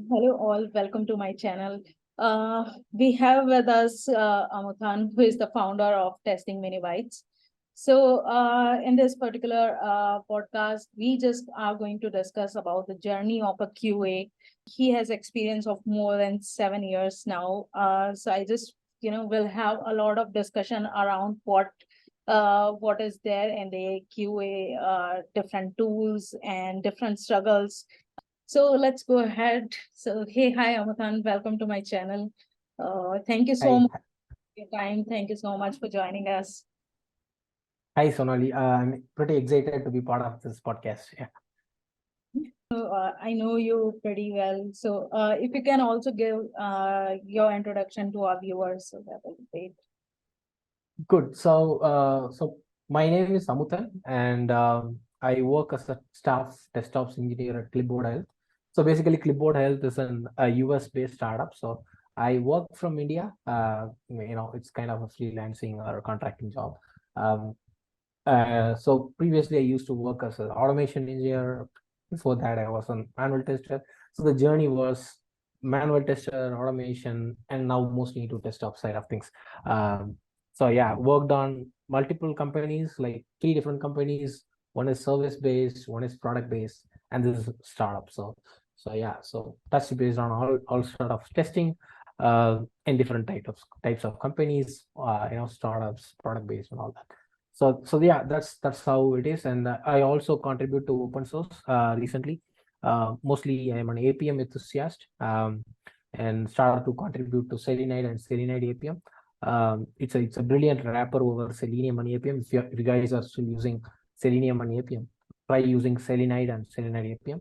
Hello all, welcome to my channel. We have with us Amuthan, who is the founder of Testing Mini Bytes. So in this particular podcast, we just are going to discuss about the journey of a QA. He has experience of more than 7 years now. So I just, will have a lot of discussion around what is there in the QA, different tools and different struggles. So let's go ahead. So, hey, hi, Amathan. Welcome to my channel. Thank you so Hi, much for your time. Thank you so much for joining us. hi Sonali. I'm pretty excited to be part of this podcast. Yeah. I know you pretty well. So, if you can also give your introduction to our viewers, so that will be great. Good. So my name is Samuthan, and I work as a staff desktops engineer at Clipboard Health. So basically, Clipboard Health is a US-based startup. So I work from India. It's kind of a freelancing or a contracting job. Um, so previously, I used to work as an automation engineer. Before that, I was a manual tester. So the journey was manual tester, automation, and now mostly into desktop side of things. Um, so yeah, worked on multiple companies, like three different companies. One is service based, one is product based, and this is startup. So yeah, so that's based on all sort of testing in different types of companies, startups, product based, and all that. So yeah, that's how it is. And I also contribute to open source recently. Mostly I'm an APM enthusiast, and started to contribute to Selenide and Selenide APM. It's a brilliant wrapper over Selenium and APM. If you guys are still using Selenium and APM, try using Selenide and Selenide APM.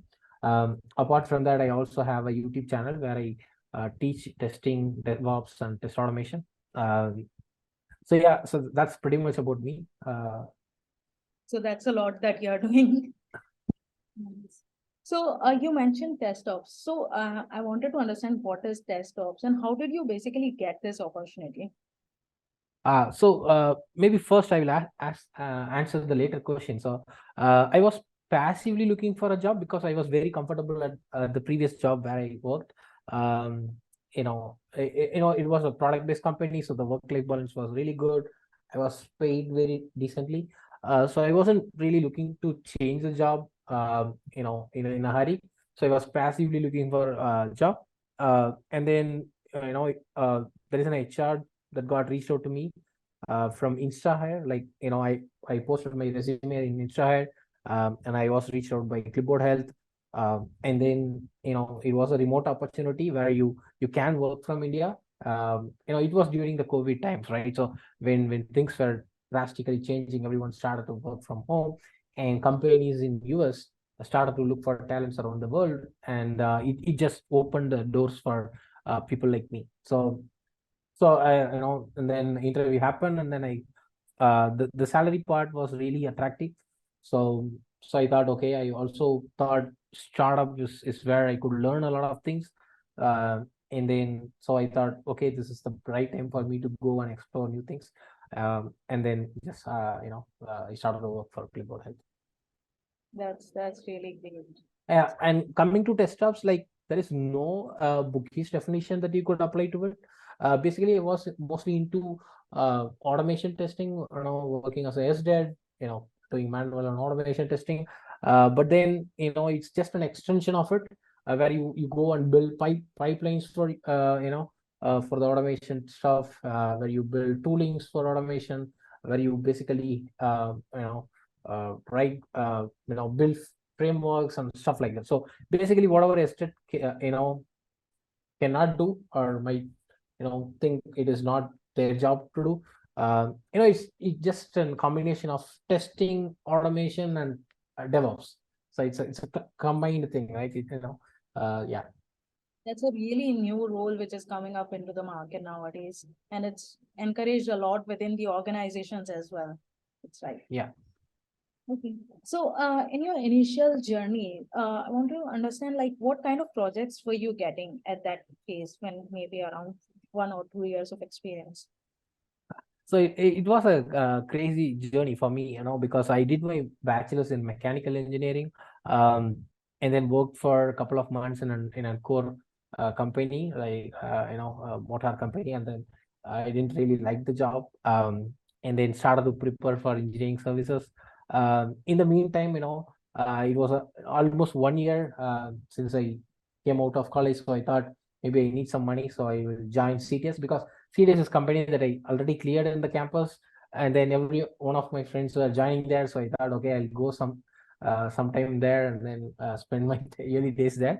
Apart from that, I also have a YouTube channel where I teach testing, DevOps, and test automation. So yeah, so that's pretty much about me. So that's a lot that you're doing. Nice. So you mentioned test ops. So I wanted to understand what is test ops and how did you basically get this opportunity? So maybe first I will answer the later question. So I was passively looking for a job because I was very comfortable at the previous job where I worked. Um, it was a product-based company, so the work-life balance was really good. I was paid very decently. So I wasn't really looking to change the job, in a hurry. So I was passively looking for a job. And then, there is an HR that got reached out to me from InstaHire. Like, I posted my resume in InstaHire, and I was reached out by Clipboard Health. And then, it was a remote opportunity where you can work from India. It was during the COVID times, right? So when things were drastically changing, everyone started to work from home, and companies in US started to look for talents around the world, and it just opened the doors for people like me. So I, and then interview happened, and then the salary part was really attractive. So so I thought, okay, I also thought startup is where I could learn a lot of things. And then so I thought, okay, this is the right time for me to go and explore new things. And then just I started to work for Clipboard Health. That's really great. Yeah, and coming to test jobs, like there is no bookish definition that you could apply to it. Basically, it was mostly into automation testing, working as a SDED, doing manual and automation testing. But then, it's just an extension of it, where you go and build pipelines for the automation stuff, where you build toolings for automation, where you basically, write, build frameworks and stuff like that. So basically, whatever estate cannot do, or might think it is not their job to do. It's just a combination of testing, automation, and DevOps. So it's a combined thing, right? Yeah. That's a really new role which is coming up into the market nowadays, and it's encouraged a lot within the organizations as well. It's right. Yeah. Okay. So, in your initial journey, I want to understand like what kind of projects were you getting at that phase when maybe around 1 or 2 years of experience? So it was a crazy journey for me, because I did my bachelor's in mechanical engineering, and then worked for a couple of months in a core company, like a motor company, and then I didn't really like the job. And then started to prepare for engineering services. In the meantime, it was almost 1 year since I came out of college, so I thought maybe I need some money, so I will join CTS, because CTS is company that I already cleared in the campus, and then every one of my friends were joining there, so I thought, okay, I'll go sometime there, and then spend my early days there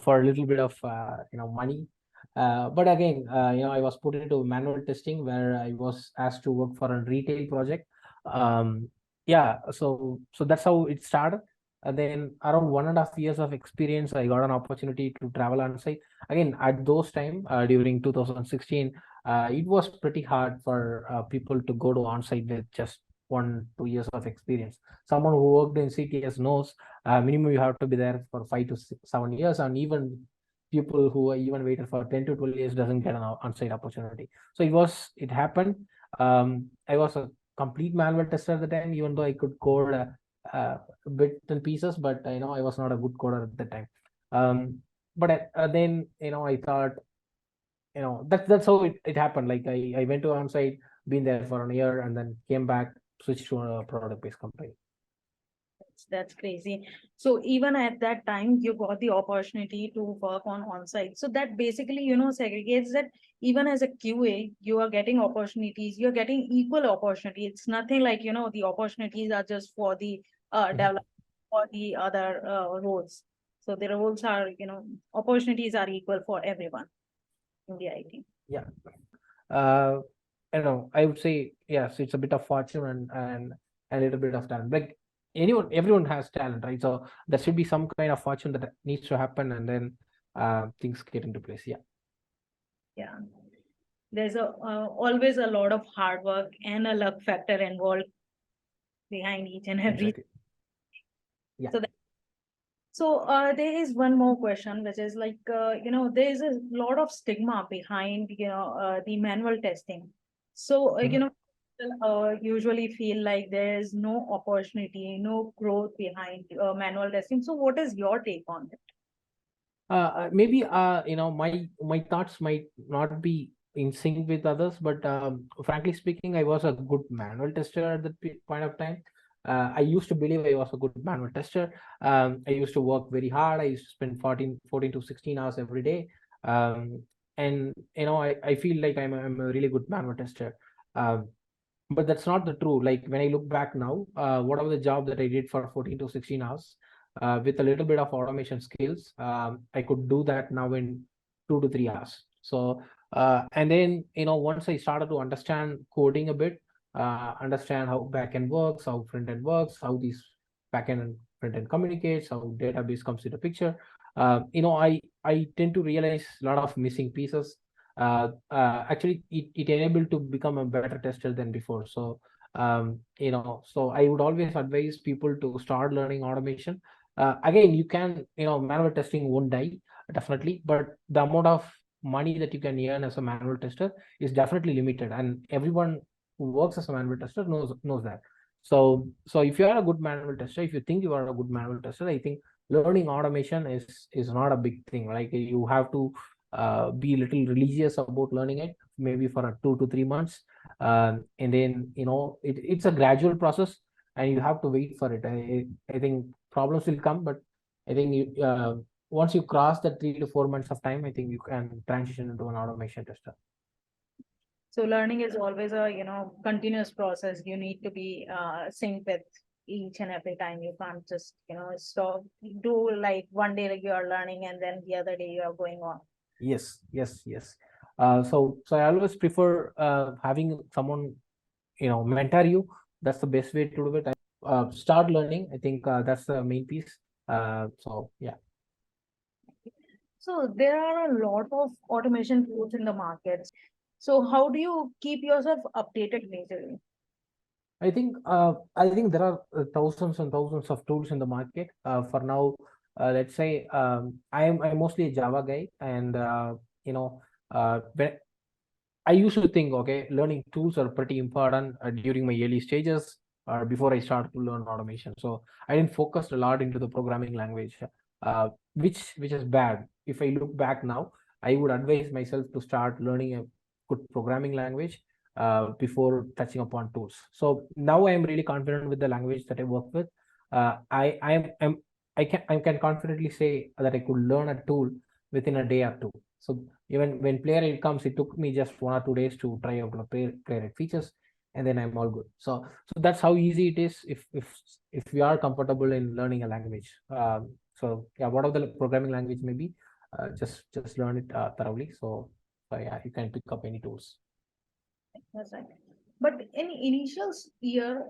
for a little bit of money. But again, I was put into manual testing, where I was asked to work for a retail project. Yeah, so that's how it started. And then around 1.5 years of experience, I got an opportunity to travel on site. Again, at those time, during 2016, it was pretty hard for people to go to on site with just 1 2 years of experience. Someone who worked in CTS knows minimum you have to be there for 5 to 7 years, and even people who are even waited for 10 to 12 years doesn't get an on-site opportunity. So it happened. I was a complete manual tester at the time, even though I could code bits and pieces, but I was not a good coder at the time. But then I thought, that's how it happened. Like I went to on-site, been there for a year, and then came back, switched to a product-based company. That's crazy. So even at that time, you got the opportunity to work on-site. So that basically, segregates that even as a QA, you are getting opportunities, you're getting equal opportunity. It's nothing like, the opportunities are just for the development or the other roles. So the roles are, opportunities are equal for everyone in the IT. Yeah. uh I would say yes, it's a bit of fortune and a little bit of talent. Like everyone has talent, right? So there should be some kind of fortune that needs to happen, and then things get into place. Yeah. Yeah. There's always a lot of hard work and a luck factor involved behind each and every. Exactly. Yeah. So there is one more question, which is like, there is a lot of stigma behind, the manual testing. So, Mhm. people, usually feel like there is no opportunity, no growth behind manual testing. So, what is your take on it? Maybe my thoughts might not be in sync with others, but frankly speaking, I was a good manual tester at that point of time. I used to believe I was a good manual tester. I used to work very hard. I used to spend 14 to 16 hours every day. And I feel like I'm a really good manual tester. um, but that's not the true. Like when I look back now, whatever the job that I did for 14 to 16 hours, with a little bit of automation skills, I could do that now in 2 to 3 hours. So and then once I started to understand coding a bit, understand how backend works, how front end works, how these backend and front end communicates, how database comes into picture, I tend to realize a lot of missing pieces. Actually it enabled to become a better tester than before. So so I would always advise people to start learning automation. Again, you can, manual testing won't die, definitely, but the amount of money that you can earn as a manual tester is definitely limited, and everyone who works as a manual tester knows that. So if you are a good manual tester, if you think you are a good manual tester, I think learning automation is not a big thing. Like you have to be a little religious about learning it, maybe for 2 to 3 months, and then it's a gradual process, and you have to wait for it. I think problems will come, but I think once you cross the 3 to 4 months of time, I think you can transition into an automation tester. So, learning is always a, continuous process. You need to be synced with each and every time. You can't just, stop, do like one day like you are learning and then the other day you are going on. Yes, yes, yes. So I always prefer having someone mentor you. That's the best way to do it. Start learning. I think that's the main piece. So yeah. So there are a lot of automation tools in the market. So how do you keep yourself updated majorly? I think there are thousands and thousands of tools in the market. For now, let's say I'm mostly a Java guy, and when I used to think, okay, learning tools are pretty important during my early stages or before I started to learn automation. So I didn't focus a lot into the programming language, which is bad. if I look back now, I would advise myself to start learning a good programming language before touching upon tools. So now I am really confident with the language that I work with. I'm I can confidently say that I could learn a tool within a day or two. So even when Playwright comes, it took me just 1 or 2 days to try out the Playwright features, and then I'm all good. So that's how easy it is if we are comfortable in learning a language. So yeah, whatever the programming language may be, just learn it thoroughly. So yeah, you can pick up any tools. That's right. But in initial year,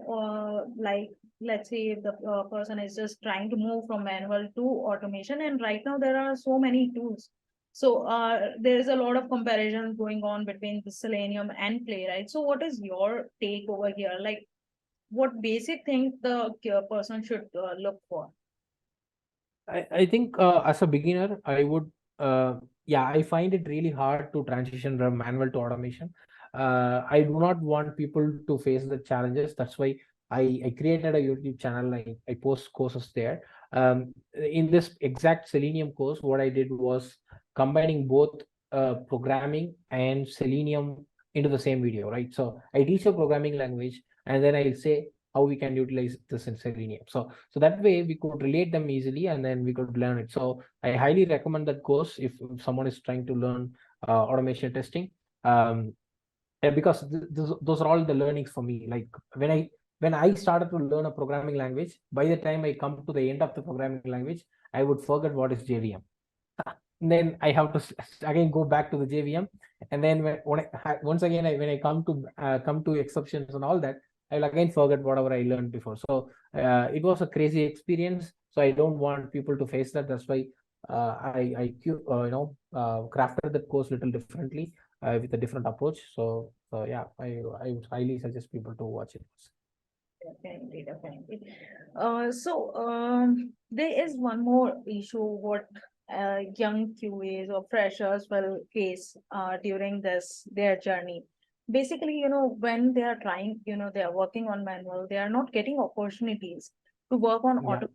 like let's say if the person is just trying to move from manual to automation, and right now there are so many tools. So there is a lot of comparison going on between the Selenium and Playwright. So what is your take over here? Like what basic things the person should look for? I think as a beginner, I would, yeah, I find it really hard to transition from manual to automation. I do not want people to face the challenges. That's why I created a YouTube channel. I post courses there. In this exact Selenium course, what I did was combining both programming and Selenium into the same video, right? So I teach a programming language, and then I'll say how we can utilize this in Selenium. So that way we could relate them easily, and then we could learn it. So I highly recommend that course if someone is trying to learn automation testing. Yeah, because those are all the learnings for me. Like when I started to learn a programming language, by the time I come to the end of the programming language, I would forget what is JVM. Then I have to again go back to the JVM, and then once again when I come to exceptions and all that, I'll again forget whatever I learned before. So it was a crazy experience. So I don't want people to face that. That's why I crafted the course little differently with a different approach. So yeah, I would highly suggest people to watch it. Definitely, definitely. There is one more issue what young QAs or freshers will face during their journey. Basically, when they are trying, they are working on manual, they are not getting opportunities to work on Yeah, auto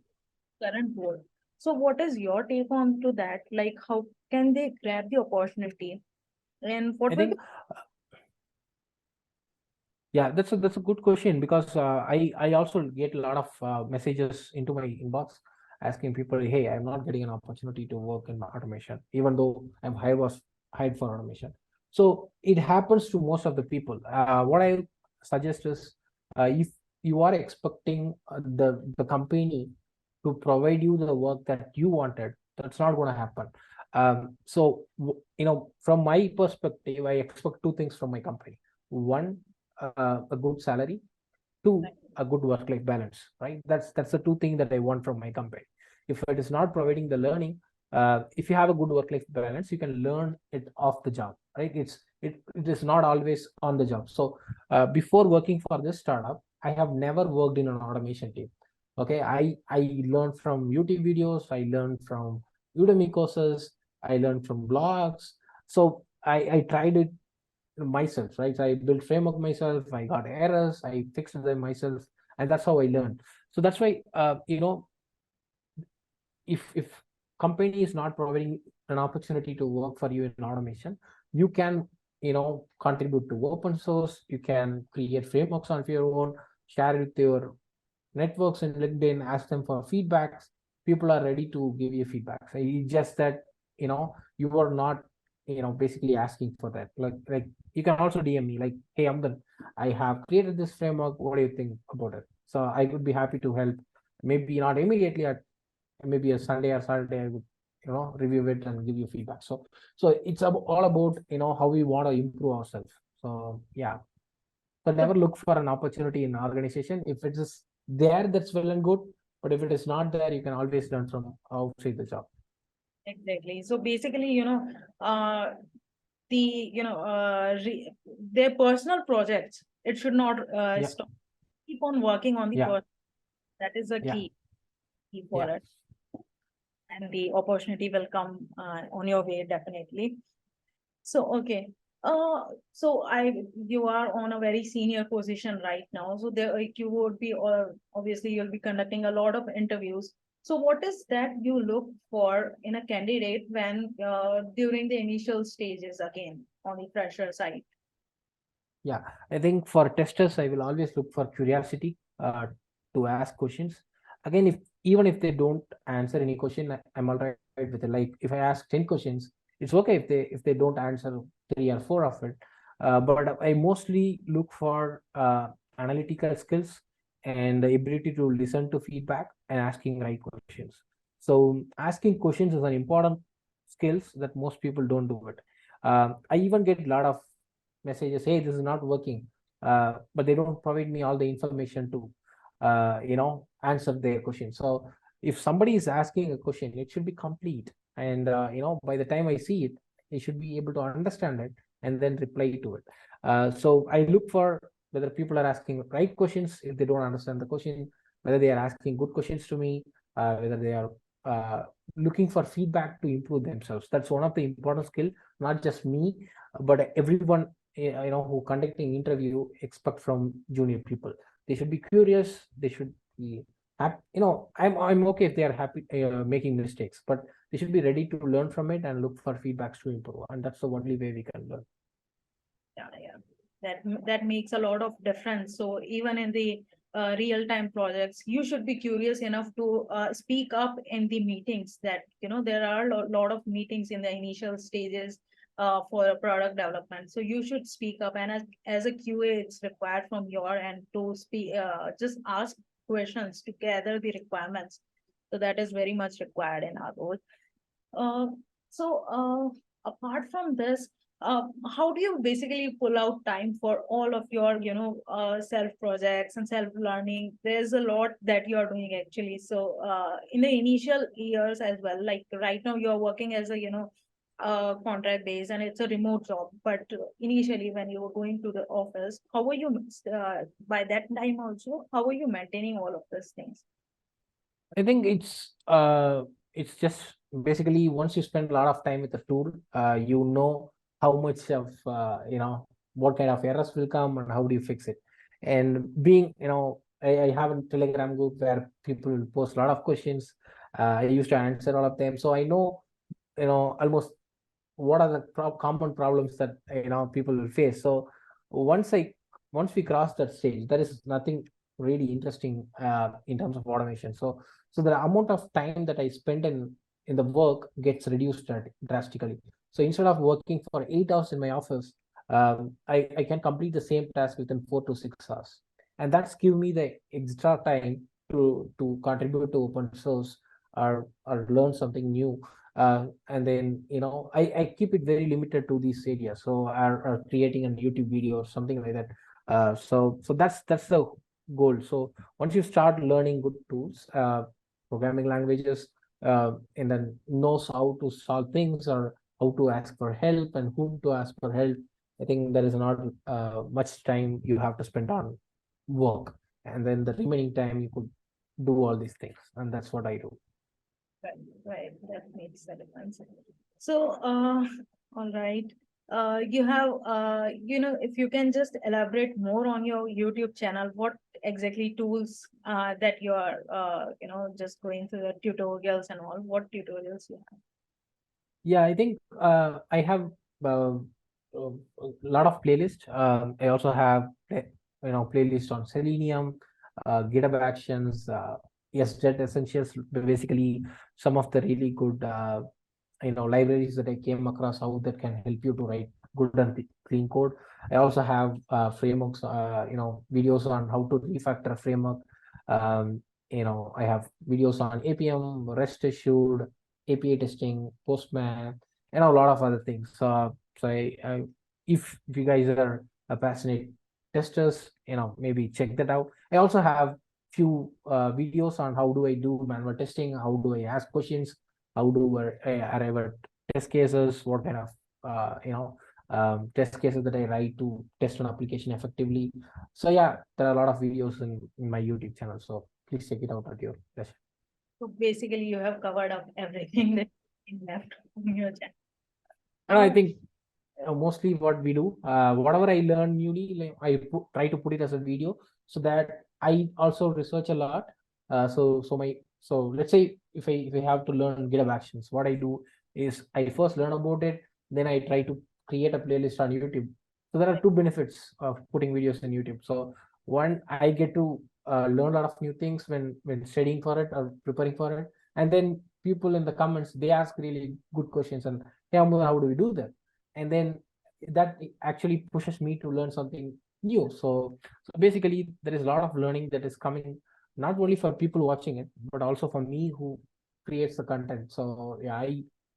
current role. So, what is your take on to that? Like, how can they grab the opportunity, and I what will be think yeah, that's a good question, because I also get a lot of messages into my inbox asking people, hey, I'm not getting an opportunity to work in automation, even though I was hired for automation. So it happens to most of the people. What I suggest is, if you are expecting the company to provide you the work that you wanted, that's not going to happen. From my perspective, I expect two things from my company. One, a good salary. Two, a good work life balance, right? That's the two things that I want from my company. If it is not providing the learning, if you have a good work life balance, you can learn it off the job, right? It is not always on the job. So before working for this startup, I have never worked in an automation team. Okay, I learned from YouTube videos, I learned from Udemy courses, I learned from blogs. So I tried it myself, right? So I built framework myself, I got errors, I fixed them myself, and that's how I learned. So that's why if company is not providing an opportunity to work for you in automation, you can contribute to open source, you can create frameworks on your own, share it with your networks in LinkedIn, ask them for feedbacks. People are ready to give you feedback. So it's just that you are not basically asking for that. Like you can also DM me like, hey, I have created this framework. What do you think about it? So I would be happy to help. Maybe not immediately, at maybe a Sunday or Saturday, I would review it and give you feedback. So it's all about how we want to improve ourselves. So yeah, but never look for an opportunity in organization. If it is there, that's well and good. But if it is not there, you can always learn from outside the job. exactly? So basically, the their personal projects, it should not Yeah, stop. Keep on working on the yeah, person. That is a yeah, key for yeah, it, and the opportunity will come on your way definitely. So okay. So you are on a very senior position right now. So there you would be, or obviously you'll be conducting a lot of interviews. So what is that you look for in a candidate when during the initial stages again on the fresher side? Yeah, I think for testers, I will always look for curiosity to ask questions. Again, if even if they don't answer any question, I'm all right with it. Like if I ask 10 questions, it's okay if they don't answer three or four of it. But I mostly look for analytical skills and the ability to listen to feedback and asking right questions. So asking questions is an important skills that most people don't do it. I even get a lot of messages, hey, this is not working, but they don't provide me all the information to answer their question. So if somebody is asking a question, it should be complete, and by the time I see it, I should be able to understand it and then reply to it. So I look for whether people are asking right questions. If they don't understand the question, whether they are asking good questions to me, whether they are uh, looking for feedback to improve themselves. That's one of the important skill, not just me, but everyone who conducting interview expect from junior people. They should be curious, they should be happy. I'm okay if they are happy making mistakes, but they should be ready to learn from it and look for feedbacks to improve, and that's the only way we can learn. Yeah, yeah. That makes a lot of difference. So even in the real-time projects, you should be curious enough to speak up in the meetings. That there are a lot of meetings in the initial stages for a product development. So you should speak up, and as a QA, it's required from your end to speak. Just ask questions to gather the requirements. So that is very much required in our role. Uh, apart from this, how do you basically pull out time for all of your, self projects and self learning? There's a lot that you're doing actually. So, in the initial years as well, like right now you're working as a, contract base and it's a remote job. But initially when you were going to the office, how were you, by that time also, how were you maintaining all of these things? I think it's just basically once you spend a lot of time with the tool, you know how much of what kind of errors will come and how do you fix it. And being I have a Telegram group where people will post a lot of questions. I used to answer all of them, so I know almost what are the common problems that people will face. So once I once we cross that stage, there is nothing really interesting in terms of automation. So the amount of time that I spend in the work gets reduced drastically. So instead of working for 8 hours in my office, I can complete the same task within 4 to 6 hours, and that's give me the extra time to contribute to open source or learn something new. And then I keep it very limited to these areas, so are creating a YouTube video or something like that. So that's the goal. So once you start learning good tools, programming languages, and then knows how to solve things or how to ask for help and whom to ask for help, I think there is not much time you have to spend on work, and then the remaining time you could do all these things, and that's what I do. Right, right. That makes the difference. So, all right. You have, if you can just elaborate more on your YouTube channel, what exactly tools that you are, just going through the tutorials and all, what tutorials you have? Yeah, I think I have a lot of playlists. I also have playlist on Selenium, GitHub Actions, Jet Essentials. Basically, some of the really good libraries that I came across, how that can help you to write good and clean code. I also have frameworks, videos on how to refactor a framework. I have videos on APM, REST assured, API testing, Postman, a lot of other things. So if you guys are a passionate testers, maybe check that out. I also have few videos on how do I do manual testing, how do I ask questions, how do I arrive at test cases, what kind of test cases that I write to test an application effectively. So yeah, there are a lot of videos in my YouTube channel. So please check it out at your leisure. So basically, you have covered up everything that you left on your channel. And I think mostly what we do, whatever I learn newly, like try to put it as a video so that I also research a lot. So let's say if I have to learn GitHub Actions, what I do is I first learn about it, then I try to create a playlist on YouTube. So there are two benefits of putting videos on YouTube. So one, I get to learn a lot of new things when studying for it or preparing for it, and then people in the comments, they ask really good questions and, hey Amul, how do we do that? And then that actually pushes me to learn something new. So basically there is a lot of learning that is coming, not only for people watching it, but also for me who creates the content. So yeah,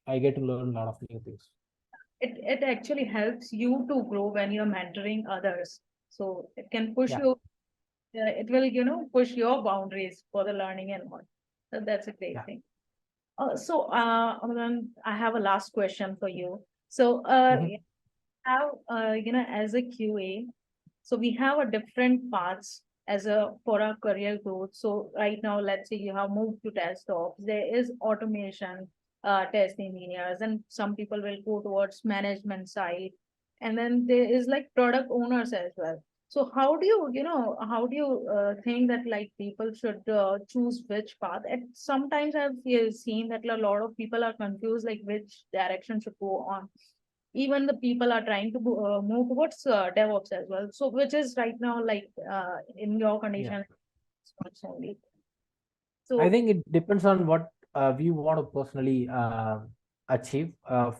I get to learn a lot of new things. It actually helps you to grow when you're mentoring others. So it can push Yeah. you, it will, push your boundaries for the learning and all. So that's a great Yeah. thing. Amalan, I have a last question for you. So, Mhm. have, as a QA, so we have a different paths as a for our career growth. So right now, let's say you have moved to test ops, there is automation, test engineers, and some people will go towards management side, and then there is like product owners as well. So how do you, how do you think that like people should choose which path? And sometimes I've seen that a lot of people are confused like which direction should go on. Even the people are trying to move towards DevOps as well. So which is right now like in your Yeah. condition only. I So think it depends on what we want to personally achieve.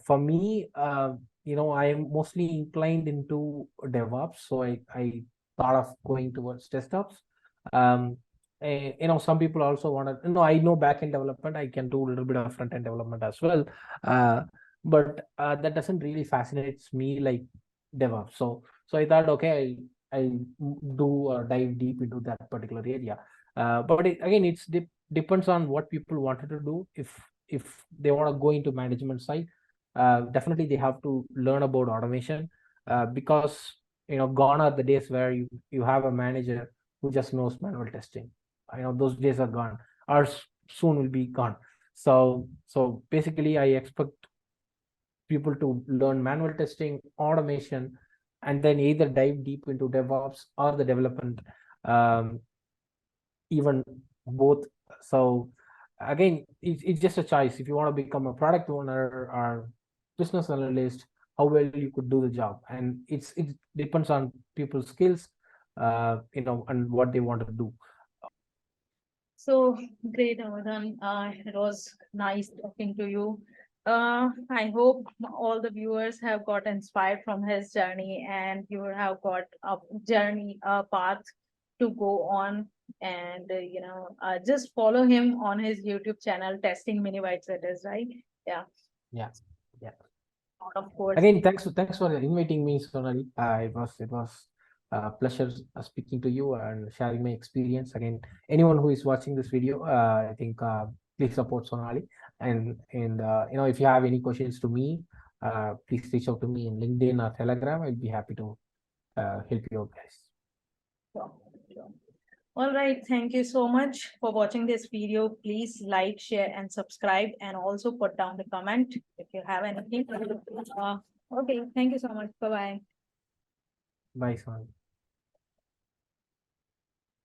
For me, I am mostly inclined into DevOps, so I thought of going towards desktops. Um, some people also want to. I know backend development. I can do a little bit of front end development as well, uh, but that doesn't really fascinates me like DevOps. So I thought, okay, I'll do dive deep into that particular area. But again, depends on what people wanted to do. If they want to go into management side, definitely they have to learn about automation, because gone are the days where you have a manager who just knows manual testing. Those days are gone, or soon will be gone. So basically I expect people to learn manual testing, automation, and then either dive deep into DevOps or the development, um, even both. So again, it's just a choice. If you want to become a product owner or business analyst, how well you could do the job, and it depends on people's skills, and what they want to do. so great, Amadhan. It was nice talking to you. I hope all the viewers have got inspired from his journey and you have got a journey, a path to go on. And, just follow him on his YouTube channel, Testing Mini Bytes, it is, right? Yeah, Yeah. Yeah. of course. Again, thanks for inviting me, Sonali. It was a pleasure speaking to you and sharing my experience. Again, anyone who is watching this video, I think please support Sonali. And if you have any questions to me, please reach out to me in LinkedIn or Telegram. I'll be happy to help you out, guys. Sure, sure. All right. Thank you so much for watching this video. Please like, share, and subscribe, and also put down the comment if you have anything. Okay. Thank you so much. Bye bye. Bye, Sonali.